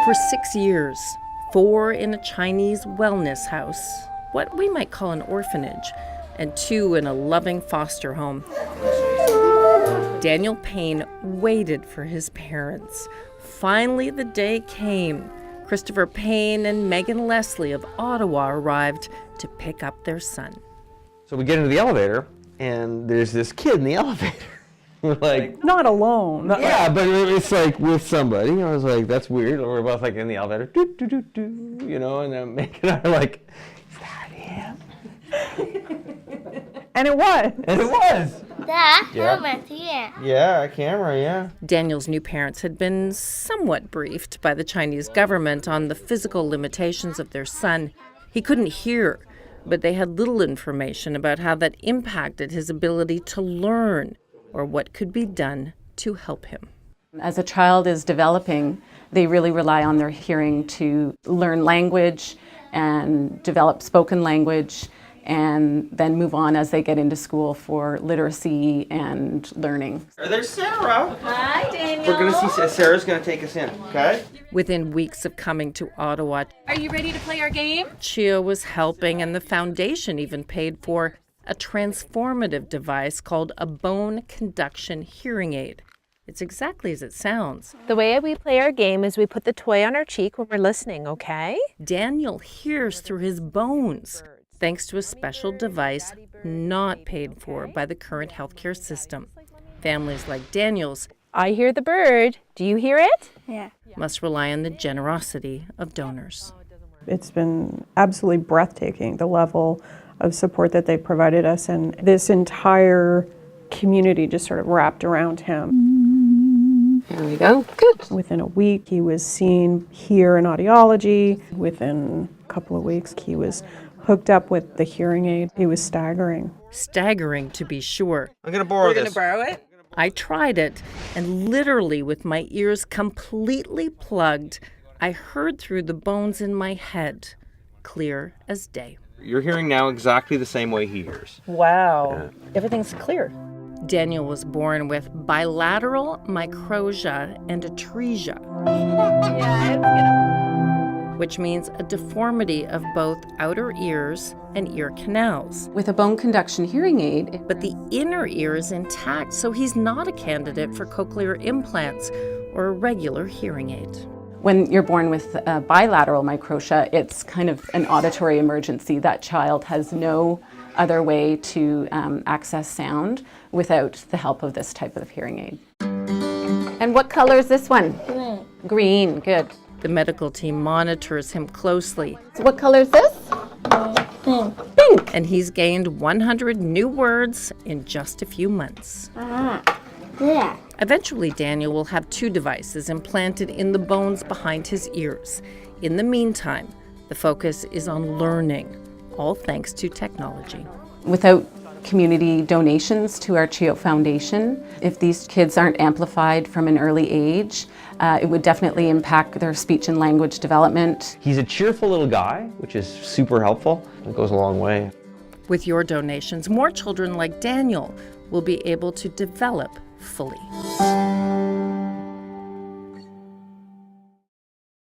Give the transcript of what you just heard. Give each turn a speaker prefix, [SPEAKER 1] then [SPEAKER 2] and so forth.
[SPEAKER 1] For 6 years, 4 in a Chinese wellness house, what we might call an orphanage, and 2 in a loving foster home. Daniel Paine waited for his parents. Finally, the day came. Christopher Paine and Megan Leslie of Ottawa arrived to pick up their son.
[SPEAKER 2] So we get into the elevator, and there's this kid in the elevator. We're like,
[SPEAKER 3] not alone.
[SPEAKER 2] yeah, but it's like with somebody. I was like, that's weird. Or we're both like in the elevator, doo, doo, doo, doo, you know, and then Megan and I are like, is that him?
[SPEAKER 3] And it was.
[SPEAKER 2] And it was.
[SPEAKER 4] Yeah, a camera, yeah.
[SPEAKER 1] Daniel's new parents had been somewhat briefed by the Chinese government on the physical limitations of their son. He couldn't hear, but they had little information about how that impacted his ability to learn or what could be done to help him.
[SPEAKER 5] As a child is developing, they really rely on their hearing to learn language and develop spoken language, and then move on as they get into school for literacy and learning.
[SPEAKER 4] There's Sarah.
[SPEAKER 6] Hi, Daniel.
[SPEAKER 4] We're going to see, Sarah's going to take us in, okay?
[SPEAKER 1] Within weeks of coming to Ottawa,
[SPEAKER 6] Are you ready to play our game?
[SPEAKER 1] CHEO was helping, and the foundation even paid for a transformative device called a bone conduction hearing aid. It's exactly as it sounds.
[SPEAKER 7] The way we play our game is we put the toy on our cheek when we're listening, okay?
[SPEAKER 1] Daniel hears through his bones, thanks to a special device not paid for by the current healthcare system. Families like Daniel's
[SPEAKER 7] I hear the bird. Do you hear it?
[SPEAKER 8] Yeah.
[SPEAKER 1] must rely on the generosity of donors.
[SPEAKER 3] It's been absolutely breathtaking, the level of support that they provided us, and this entire community just sort of wrapped around him.
[SPEAKER 7] There we go. Good.
[SPEAKER 3] Within a week, he was seen here in audiology. Within a couple of weeks, he was hooked up with the hearing aid. It was staggering.
[SPEAKER 1] Staggering, to be sure.
[SPEAKER 4] I'm going to borrow this.
[SPEAKER 6] Borrow it?
[SPEAKER 1] I tried it, and literally with my ears completely plugged, I heard through the bones in my head, clear as day.
[SPEAKER 4] You're hearing now exactly the same way he hears.
[SPEAKER 1] Wow. Everything's clear. Daniel was born with bilateral microsia and atresia, which means a deformity of both outer ears and ear canals.
[SPEAKER 5] With a bone conduction hearing aid,
[SPEAKER 1] But the inner ear is intact, so he's not a candidate for cochlear implants or a regular hearing aid.
[SPEAKER 5] when you're born with a bilateral microtia, it's kind of an auditory emergency. That child has no other way to access sound without the help of this type of hearing aid. And what color is this one?
[SPEAKER 8] Green.
[SPEAKER 5] Green, good.
[SPEAKER 1] The medical team monitors him closely,
[SPEAKER 5] So what color is this?
[SPEAKER 8] Pink.
[SPEAKER 5] Pink.
[SPEAKER 1] and he's gained 100 new words in just a few months.
[SPEAKER 8] Yeah.
[SPEAKER 1] Eventually, Daniel will have 2 devices implanted in the bones behind his ears. In the meantime, the focus is on learning, all thanks to technology.
[SPEAKER 5] Without community donations to our CHEO Foundation, if these kids aren't amplified from an early age, it would definitely impact their speech and language development.
[SPEAKER 2] He's a cheerful little guy, which is super helpful. It goes a long way.
[SPEAKER 1] With your donations, more children like Daniel will be able to develop fully.